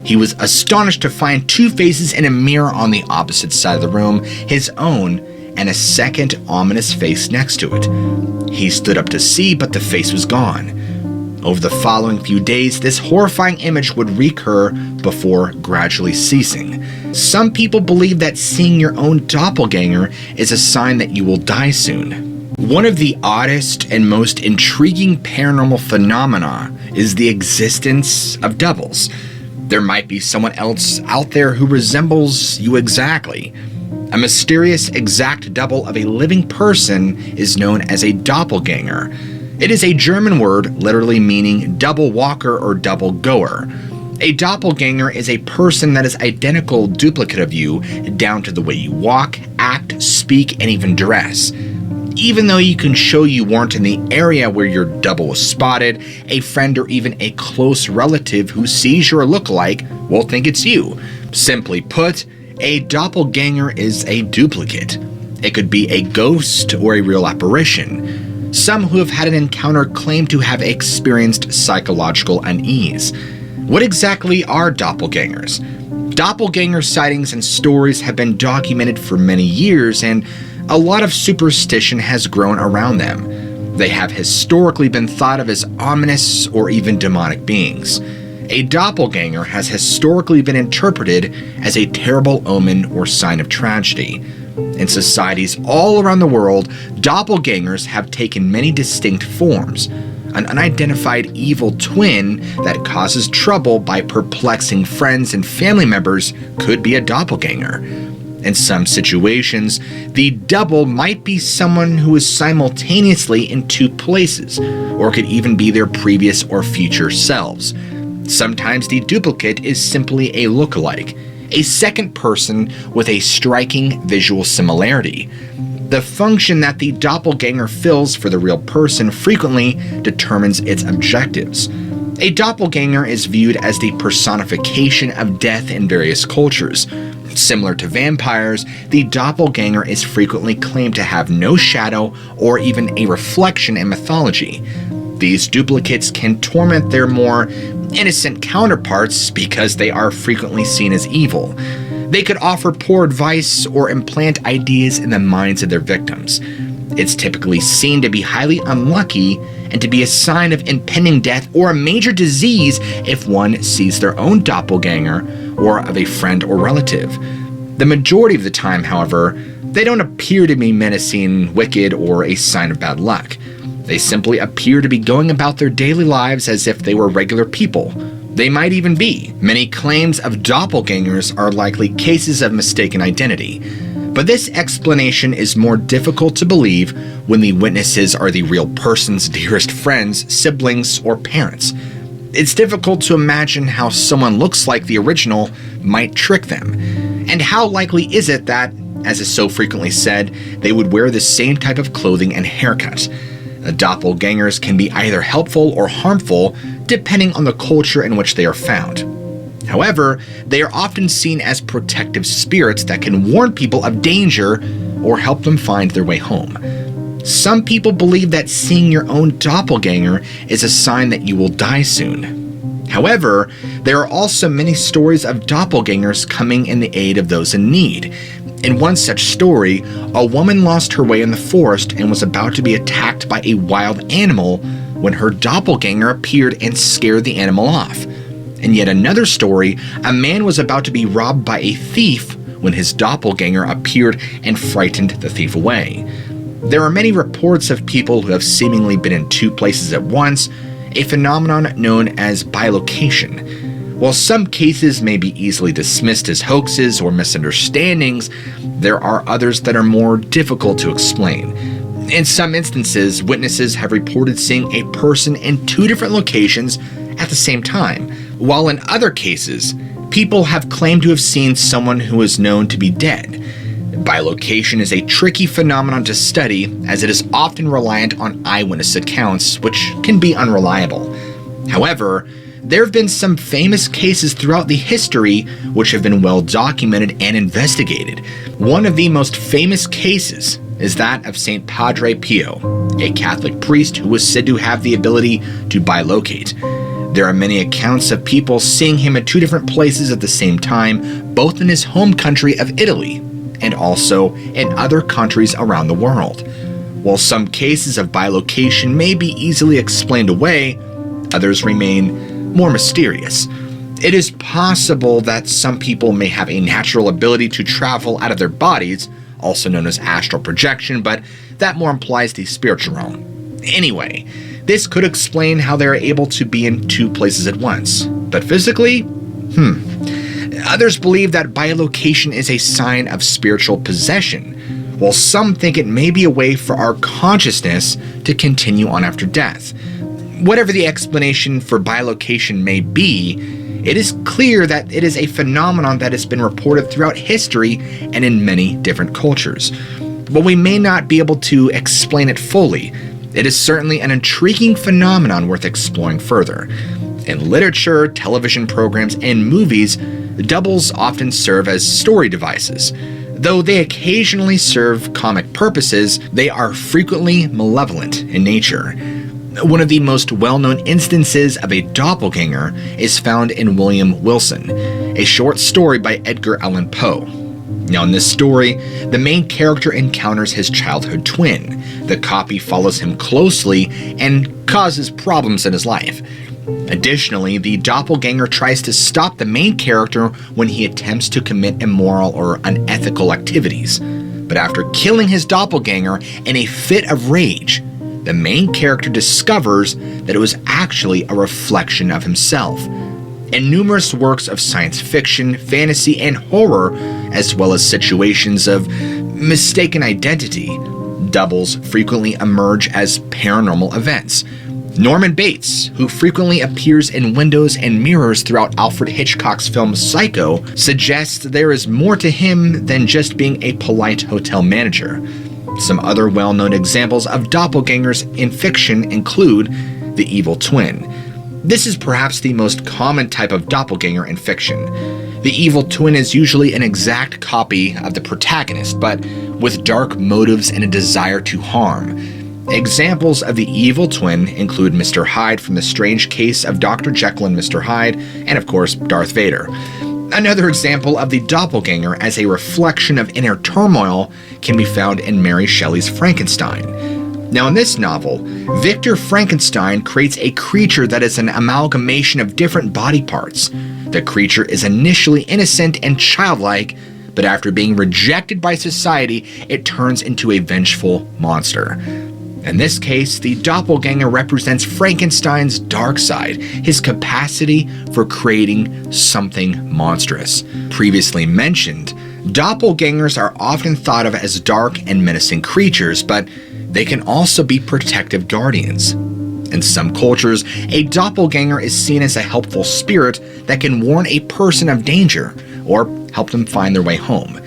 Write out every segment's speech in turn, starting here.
He was astonished to find two faces in a mirror on the opposite side of the room, his own and a second ominous face next to it. He stood up to see, but the face was gone. Over the following few days, this horrifying image would recur before gradually ceasing. Some people believe that seeing your own doppelganger is a sign that you will die soon. One of the oddest and most intriguing paranormal phenomena is the existence of doubles. There might be someone else out there who resembles you exactly. A mysterious exact double of a living person is known as a doppelganger. It is a German word literally meaning double walker or double goer. A doppelganger is a person that is identical duplicate of you down to the way you walk, act, speak, and even dress. Even though you can show you weren't in the area where your double was spotted, a friend or even a close relative who sees your lookalike will think it's you. Simply put, a doppelganger is a duplicate. It could be a ghost or a real apparition. Some who have had an encounter claim to have experienced psychological unease. What exactly are doppelgangers? Doppelganger sightings and stories have been documented for many years, and a lot of superstition has grown around them. They have historically been thought of as ominous or even demonic beings. A doppelganger has historically been interpreted as a terrible omen or sign of tragedy. In societies all around the world, doppelgangers have taken many distinct forms. An unidentified evil twin that causes trouble by perplexing friends and family members could be a doppelganger. In some situations, the double might be someone who is simultaneously in two places, or could even be their previous or future selves. Sometimes the duplicate is simply a lookalike, a second person with a striking visual similarity. The function that the doppelganger fills for the real person frequently determines its objectives. A doppelganger is viewed as the personification of death in various cultures. Similar to vampires, the doppelganger is frequently claimed to have no shadow or even a reflection in mythology. These duplicates can torment their more innocent counterparts because they are frequently seen as evil. They could offer poor advice or implant ideas in the minds of their victims. It's typically seen to be highly unlucky and to be a sign of impending death or a major disease if one sees their own doppelganger or of a friend or relative. The majority of the time, however, they don't appear to be menacing, wicked, or a sign of bad luck. They simply appear to be going about their daily lives as if they were regular people. They might even be. Many claims of doppelgangers are likely cases of mistaken identity. But this explanation is more difficult to believe when the witnesses are the real person's dearest friends, siblings, or parents. It's difficult to imagine how someone looks like the original might trick them. And how likely is it that, as is so frequently said, they would wear the same type of clothing and haircut? Doppelgangers can be either helpful or harmful depending on the culture in which they are found. However, they are often seen as protective spirits that can warn people of danger or help them find their way home. Some people believe that seeing your own doppelganger is a sign that you will die soon. However, there are also many stories of doppelgangers coming in the aid of those in need. In one such story, a woman lost her way in the forest and was about to be attacked by a wild animal when her doppelganger appeared and scared the animal off. In yet another story, a man was about to be robbed by a thief when his doppelganger appeared and frightened the thief away. There are many reports of people who have seemingly been in two places at once, a phenomenon known as bilocation. While some cases may be easily dismissed as hoaxes or misunderstandings, there are others that are more difficult to explain. In some instances, witnesses have reported seeing a person in two different locations at the same time, while in other cases, people have claimed to have seen someone who is known to be dead. Bilocation is a tricky phenomenon to study as it is often reliant on eyewitness accounts, which can be unreliable. However, there have been some famous cases throughout the history which have been well documented and investigated. One of the most famous cases is that of St. Padre Pio, a Catholic priest who was said to have the ability to bilocate. There are many accounts of people seeing him at two different places at the same time, both in his home country of Italy and also in other countries around the world. While some cases of bilocation may be easily explained away, others remain more mysterious. It is possible that some people may have a natural ability to travel out of their bodies, also known as astral projection, but that more implies the spiritual realm. Anyway, this could explain how they are able to be in two places at once. But physically? Others believe that bilocation is a sign of spiritual possession, while some think it may be a way for our consciousness to continue on after death. Whatever the explanation for bilocation may be, it is clear that it is a phenomenon that has been reported throughout history and in many different cultures. While we may not be able to explain it fully, it is certainly an intriguing phenomenon worth exploring further. In literature, television programs, and movies, doubles often serve as story devices. Though they occasionally serve comic purposes, they are frequently malevolent in nature. One of the most well-known instances of a doppelganger is found in William Wilson, a short story by Edgar Allan Poe. Now in this story, the main character encounters his childhood twin. The copy follows him closely and causes problems in his life. Additionally, the doppelganger tries to stop the main character when he attempts to commit immoral or unethical activities. But after killing his doppelganger in a fit of rage, the main character discovers that it was actually a reflection of himself. In numerous works of science fiction, fantasy, and horror, as well as situations of mistaken identity, doubles frequently emerge as paranormal events. Norman Bates, who frequently appears in windows and mirrors throughout Alfred Hitchcock's film Psycho, suggests there is more to him than just being a polite hotel manager. Some other well-known examples of doppelgangers in fiction include the evil twin. This is perhaps the most common type of doppelganger in fiction. The evil twin is usually an exact copy of the protagonist, but with dark motives and a desire to harm. Examples of the evil twin include Mr. Hyde from The Strange Case of Dr. Jekyll and Mr. Hyde, and of course, Darth Vader. Another example of the doppelganger as a reflection of inner turmoil can be found in Mary Shelley's Frankenstein. Now in this novel, Victor Frankenstein creates a creature that is an amalgamation of different body parts. The creature is initially innocent and childlike, but after being rejected by society, it turns into a vengeful monster. In this case, the doppelganger represents Frankenstein's dark side, his capacity for creating something monstrous. Previously mentioned, doppelgangers are often thought of as dark and menacing creatures, but they can also be protective guardians. In some cultures, a doppelganger is seen as a helpful spirit that can warn a person of danger or help them find their way home.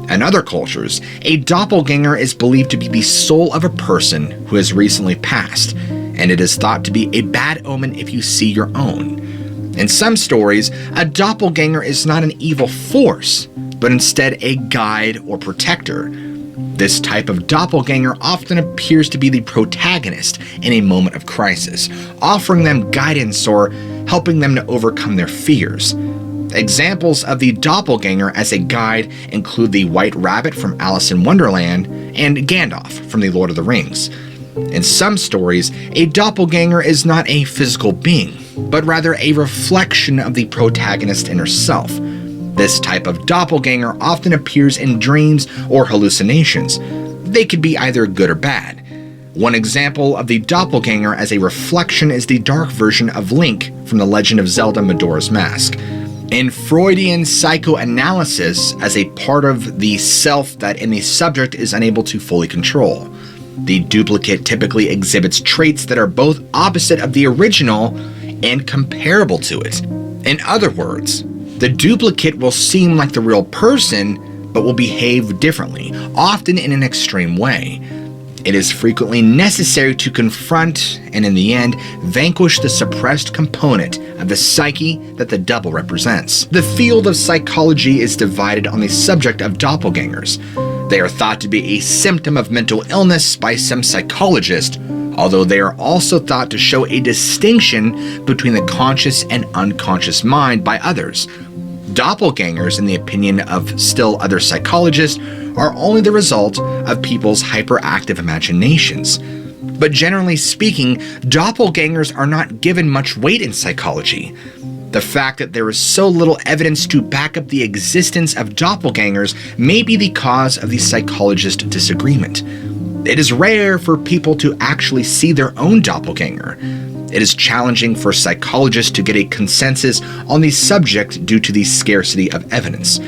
In other cultures, a doppelganger is believed to be the soul of a person who has recently passed, and it is thought to be a bad omen if you see your own. In some stories, a doppelganger is not an evil force, but instead a guide or protector. This type of doppelganger often appears to be the protagonist in a moment of crisis, offering them guidance or helping them to overcome their fears. Examples of the doppelganger as a guide include the White Rabbit from Alice in Wonderland and Gandalf from The Lord of the Rings. In some stories, a doppelganger is not a physical being, but rather a reflection of the protagonist's inner self. This type of doppelganger often appears in dreams or hallucinations. They could be either good or bad. One example of the doppelganger as a reflection is the dark version of Link from The Legend of Zelda: Majora's Mask. In Freudian psychoanalysis, as a part of the self that the subject is unable to fully control, the duplicate typically exhibits traits that are both opposite of the original and comparable to it. In other words, the duplicate will seem like the real person, but will behave differently, often in an extreme way. It is frequently necessary to confront and, in the end, vanquish the suppressed component of the psyche that the double represents. The field of psychology is divided on the subject of doppelgangers. They are thought to be a symptom of mental illness by some psychologists, although they are also thought to show a distinction between the conscious and unconscious mind by others. Doppelgangers, in the opinion of still other psychologists, are only the result of people's hyperactive imaginations. But generally speaking, doppelgangers are not given much weight in psychology. The fact that there is so little evidence to back up the existence of doppelgangers may be the cause of the psychologist disagreement. It is rare for people to actually see their own doppelganger. It is challenging for psychologists to get a consensus on the subject due to the scarcity of evidence.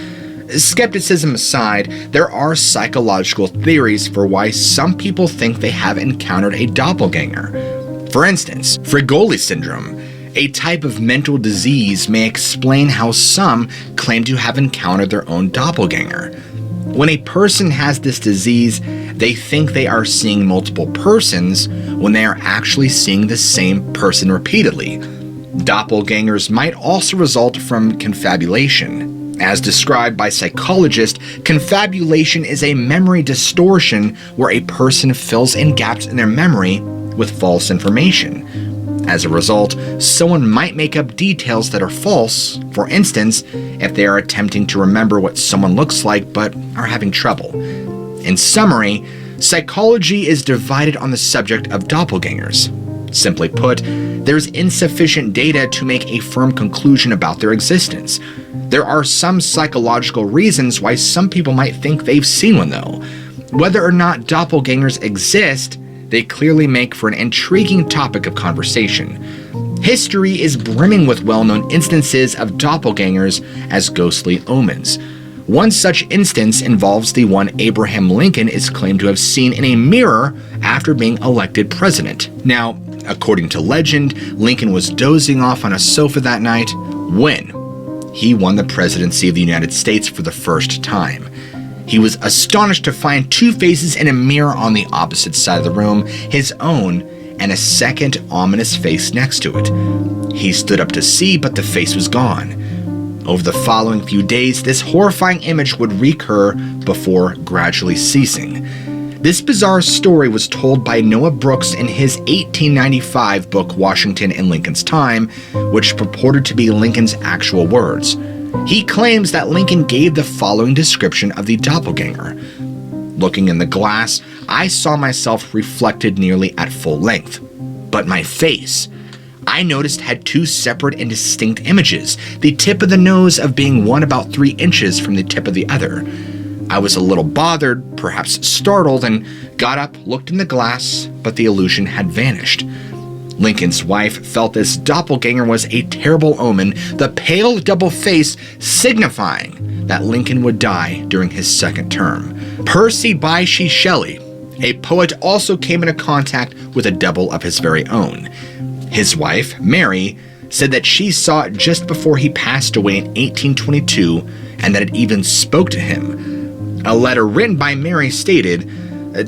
Skepticism aside, there are psychological theories for why some people think they have encountered a doppelganger. For instance, Frigoli syndrome, a type of mental disease, may explain how some claim to have encountered their own doppelganger. When a person has this disease, they think they are seeing multiple persons when they are actually seeing the same person repeatedly. Doppelgangers might also result from confabulation. As described by psychologists, confabulation is a memory distortion where a person fills in gaps in their memory with false information. As a result, someone might make up details that are false, for instance, if they are attempting to remember what someone looks like but are having trouble. In summary, psychology is divided on the subject of doppelgangers. Simply put, there's insufficient data to make a firm conclusion about their existence. There are some psychological reasons why some people might think they've seen one, though. Whether or not doppelgangers exist, they clearly make for an intriguing topic of conversation. History is brimming with well-known instances of doppelgangers as ghostly omens. One such instance involves the one Abraham Lincoln is claimed to have seen in a mirror after being elected president. Now, according to legend, Lincoln was dozing off on a sofa that night when he won the presidency of the United States for the first time. He was astonished to find two faces in a mirror on the opposite side of the room, his own and a second ominous face next to it. He stood up to see, but the face was gone. Over the following few days, this horrifying image would recur before gradually ceasing. This bizarre story was told by Noah Brooks in his 1895 book Washington in Lincoln's Time, which purported to be Lincoln's actual words. He claims that Lincoln gave the following description of the doppelganger. Looking in the glass, I saw myself reflected nearly at full length. But my face, I noticed, had two separate and distinct images, the tip of the nose of being one about 3 inches from the tip of the other. I was a little bothered, perhaps startled, and got up, looked in the glass, but the illusion had vanished. Lincoln's wife felt this doppelganger was a terrible omen, the pale double face signifying that Lincoln would die during his second term. Percy Bysshe Shelley, a poet, also came into contact with a double of his very own. His wife, Mary, said that she saw it just before he passed away in 1822 and that it even spoke to him. A letter written by Mary stated,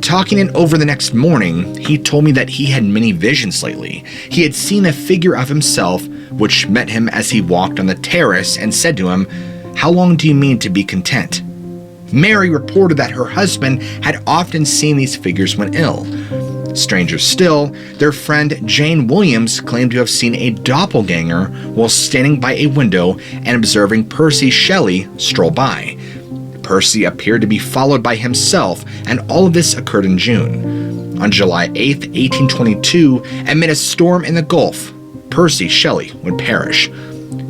"Talking it over the next morning, he told me that he had many visions lately. He had seen a figure of himself which met him as he walked on the terrace and said to him, 'How long do you mean to be content?' Mary reported that her husband had often seen these figures when ill. Stranger still, their friend Jane Williams claimed to have seen a doppelganger while standing by a window and observing Percy Shelley stroll by. Percy appeared to be followed by himself, and all of this occurred in June. On July 8, 1822, amid a storm in the Gulf, Percy Shelley would perish.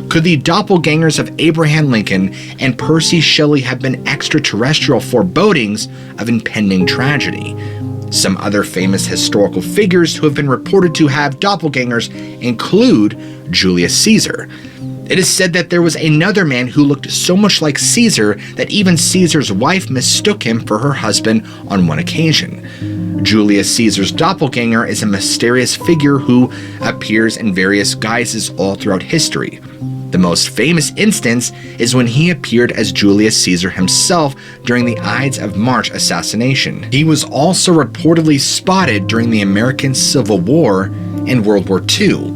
Could the doppelgangers of Abraham Lincoln and Percy Shelley have been extraterrestrial forebodings of impending tragedy? Some other famous historical figures who have been reported to have doppelgangers include Julius Caesar. It is said that there was another man who looked so much like Caesar that even Caesar's wife mistook him for her husband on one occasion. Julius Caesar's doppelganger is a mysterious figure who appears in various guises all throughout history. The most famous instance is when he appeared as Julius Caesar himself during the Ides of March assassination. He was also reportedly spotted during the American Civil War and World War II.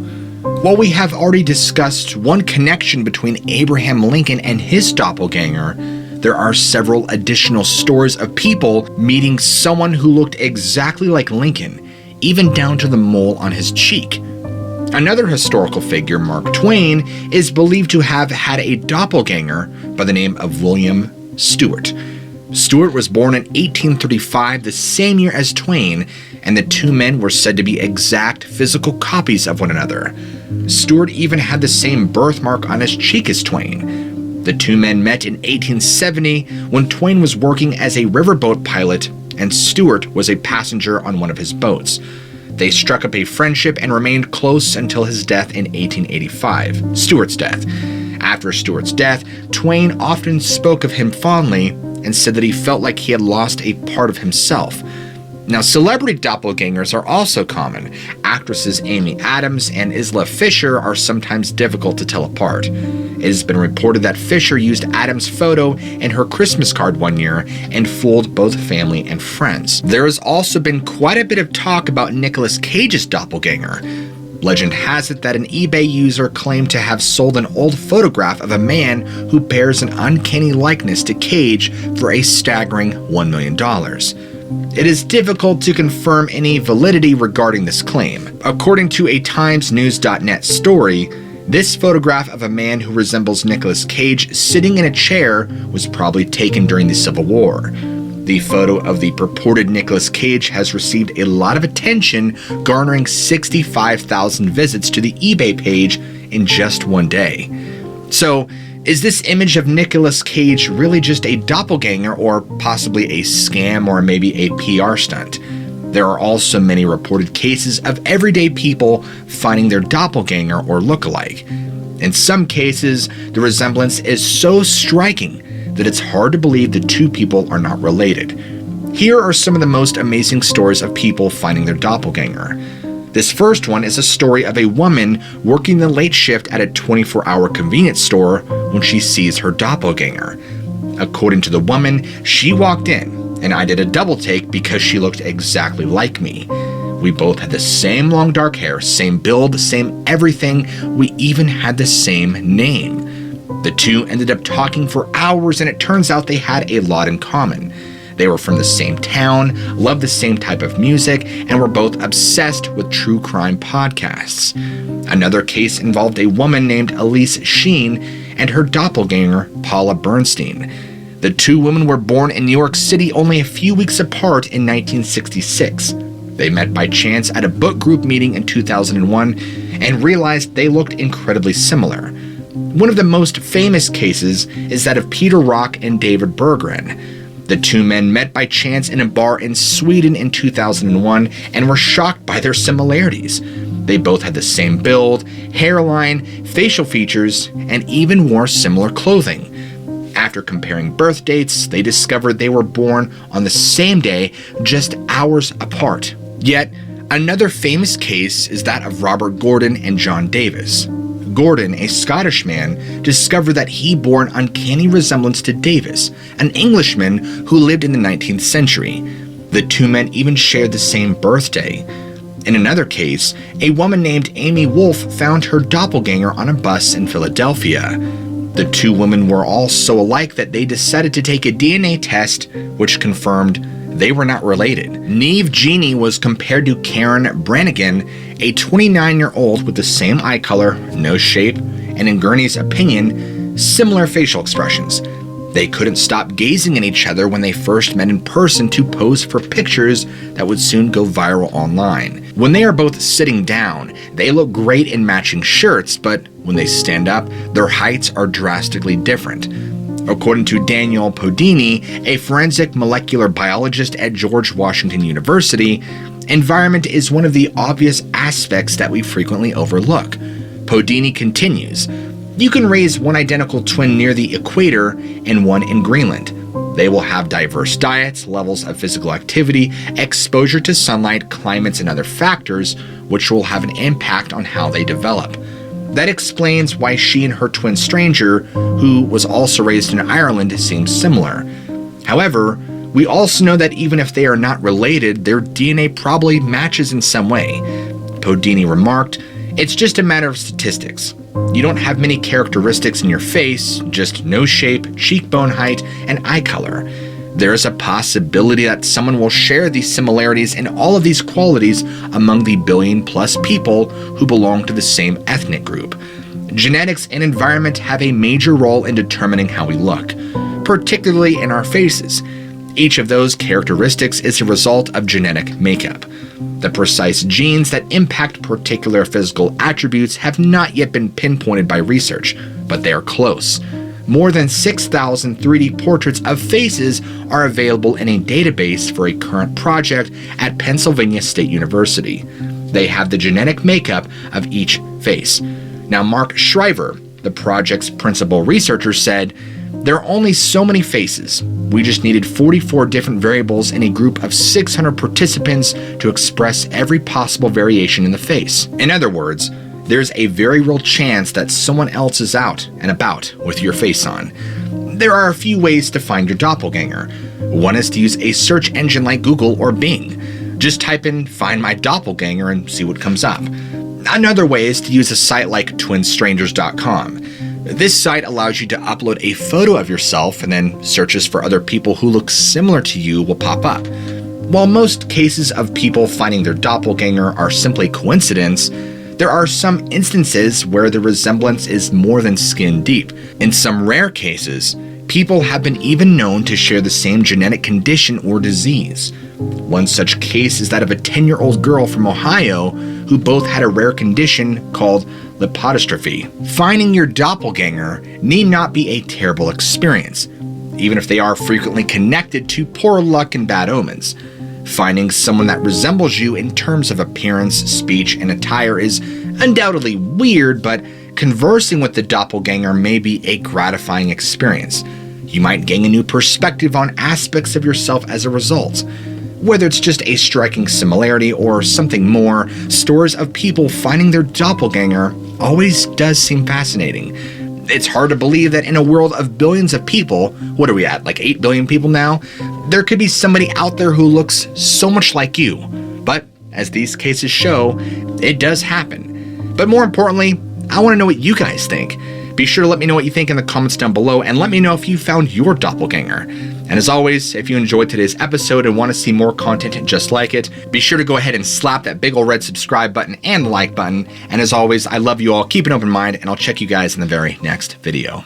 While we have already discussed one connection between Abraham Lincoln and his doppelganger, there are several additional stories of people meeting someone who looked exactly like Lincoln, even down to the mole on his cheek. Another historical figure, Mark Twain, is believed to have had a doppelganger by the name of William Stewart. Stewart was born in 1835, the same year as Twain, and the two men were said to be exact physical copies of one another. Stewart even had the same birthmark on his cheek as Twain. The two men met in 1870 when Twain was working as a riverboat pilot and Stewart was a passenger on one of his boats. They struck up a friendship and remained close until his death in 1885, Stewart's death. After Stewart's death, Twain often spoke of him fondly and said that he felt like he had lost a part of himself. Now, celebrity doppelgangers are also common. Actresses Amy Adams and Isla Fisher are sometimes difficult to tell apart. It has been reported that Fisher used Adams' photo in her Christmas card one year and fooled both family and friends. There has also been quite a bit of talk about Nicolas Cage's doppelganger. Legend has it that an eBay user claimed to have sold an old photograph of a man who bears an uncanny likeness to Cage for a staggering $1 million. It is difficult to confirm any validity regarding this claim. According to a TimesNews.net story, this photograph of a man who resembles Nicolas Cage sitting in a chair was probably taken during the Civil War. The photo of the purported Nicolas Cage has received a lot of attention, garnering 65,000 visits to the eBay page in just one day. So, is this image of Nicolas Cage really just a doppelganger or possibly a scam or maybe a PR stunt? There are also many reported cases of everyday people finding their doppelganger or lookalike. In some cases, the resemblance is so striking that it's hard to believe the two people are not related. Here are some of the most amazing stories of people finding their doppelganger. This first one is a story of a woman working the late shift at a 24-hour convenience store when she sees her doppelganger. According to the woman, she walked in, and I did a double take because she looked exactly like me. We both had the same long dark hair, same build, same everything. We even had the same name. The two ended up talking for hours, and it turns out they had a lot in common. They were from the same town, loved the same type of music, and were both obsessed with true crime podcasts. Another case involved a woman named Elise Sheen and her doppelganger, Paula Bernstein. The two women were born in New York City only a few weeks apart in 1966. They met by chance at a book group meeting in 2001 and realized they looked incredibly similar. One of the most famous cases is that of Peter Rock and David Berggren. The two men met by chance in a bar in Sweden in 2001 and were shocked by their similarities. They both had the same build, hairline, facial features, and even wore similar clothing. After comparing birth dates, they discovered they were born on the same day, just hours apart. Yet, another famous case is that of Robert Gordon and John Davis. Gordon, a Scottish man, discovered that he bore an uncanny resemblance to Davis, an Englishman who lived in the 19th century. The two men even shared the same birthday. In another case, a woman named Amy Wolf found her doppelganger on a bus in Philadelphia. The two women were all so alike that they decided to take a DNA test, which confirmed they were not related. Neve Jeannie was compared to Karen Brannigan, a 29-year-old with the same eye color, nose shape, and in Gurney's opinion, similar facial expressions. They couldn't stop gazing at each other when they first met in person to pose for pictures that would soon go viral online. When they are both sitting down, they look great in matching shirts, but when they stand up, their heights are drastically different. According to Daniel Podini, a forensic molecular biologist at George Washington University, environment is one of the obvious aspects that we frequently overlook. Podini continues, "You can raise one identical twin near the equator and one in Greenland. They will have diverse diets, levels of physical activity, exposure to sunlight, climates, and other factors, which will have an impact on how they develop. That explains why she and her twin stranger, who was also raised in Ireland, seem similar. However, we also know that even if they are not related, their DNA probably matches in some way." Podini remarked, "It's just a matter of statistics. You don't have many characteristics in your face, just nose shape, cheekbone height, and eye color. There is a possibility that someone will share these similarities and all of these qualities among the billion-plus people who belong to the same ethnic group. Genetics and environment have a major role in determining how we look, particularly in our faces. Each of those characteristics is a result of genetic makeup. The precise genes that impact particular physical attributes have not yet been pinpointed by research, but they are close. More than 6,000 3D portraits of faces are available in a database for a current project at Pennsylvania State University. They have the genetic makeup of each face. Now, Mark Shriver, the project's principal researcher, said, "There are only so many faces. We just needed 44 different variables in a group of 600 participants to express every possible variation in the face." In other words, there's a very real chance that someone else is out and about with your face on. There are a few ways to find your doppelganger. One is to use a search engine like Google or Bing. Just type in "find my doppelganger" and see what comes up. Another way is to use a site like twinstrangers.com. This site allows you to upload a photo of yourself, and then searches for other people who look similar to you will pop up. While most cases of people finding their doppelganger are simply coincidence, there are some instances where the resemblance is more than skin deep. In some rare cases, people have been even known to share the same genetic condition or disease. One such case is that of a 10-year-old girl from Ohio who both had a rare condition called lipodystrophy. Finding your doppelganger need not be a terrible experience, even if they are frequently connected to poor luck and bad omens. Finding someone that resembles you in terms of appearance, speech, and attire is undoubtedly weird, but conversing with the doppelganger may be a gratifying experience. You might gain a new perspective on aspects of yourself as a result. Whether it's just a striking similarity or something more, stories of people finding their doppelganger always does seem fascinating. It's hard to believe that in a world of billions of people, what are we at, like 8 billion people now? There could be somebody out there who looks so much like you. But as these cases show, it does happen. But more importantly, I want to know what you guys think. Be sure to let me know what you think in the comments down below, and let me know if you found your doppelganger. And as always, if you enjoyed today's episode and want to see more content just like it, be sure to go ahead and slap that big ol' red subscribe button and like button. And as always, I love you all. Keep an open mind, and I'll check you guys in the very next video.